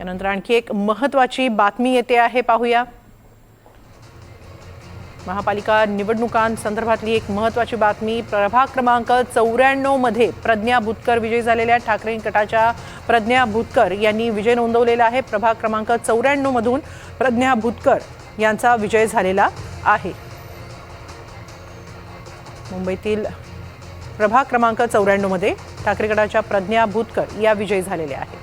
त्यानंतर आणखी एक महत्त्वाची बातमी येते आहे, पाहूया। महापालिका निवडणुकांसंदर्भातली एक महत्त्वाची बातमी। प्रभाग क्रमांक 94 मध्ये प्रज्ञा भुतकर विजयी झालेल्या ठाकरे गटाच्या प्रज्ञा भुतकर यांनी विजय नोंदवलेला आहे। प्रभाग क्रमांक 94 मधून प्रज्ञा भुतकर यांचा विजय झालेला आहे। मुंबईतील प्रभाग क्रमांक 94 मध्ये ठाकरे गटाच्या प्रज्ञा भुतकर या विजयी झालेल्या आहेत।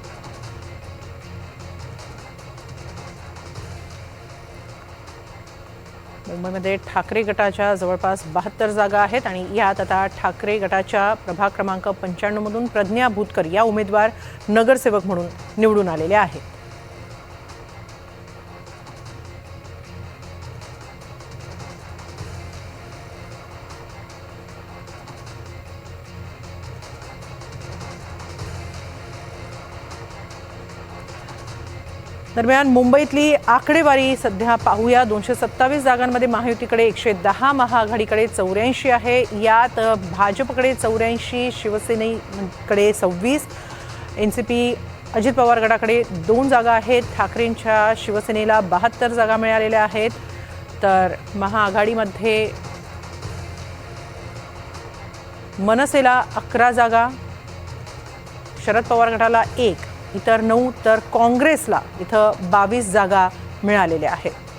मुंबईमध्ये ठाकरे गटाच्या जवळपास 72 जागा आहेत आणि यात आता ठाकरे गटाच्या प्रभाग क्रमांक 95 मधून प्रज्ञा भुतकर या उमेदवार नगरसेवक म्हणून निवडून आलेले आहेत। दरम्यान मुंबईतली आकडेवारी सध्या पाहूया। 227 जागांमध्ये महायुतीकडे 110, महाआघाडीकडे 84 आहे। यात भाजपकडे 84, शिवसेनेकडे 26, एनसीपी अजित पवार गटाकडे 2 जागा आहेत। ठाकरेंच्या शिवसेनेला 72 जागा मिळालेल्या आहेत, तर महाआघाडीमध्ये मनसेला 11 जागा, शरद पवार गटाला 1, इतर 9, तर काँग्रेसला इथं 22 जागा मिळालेल्या आहेत।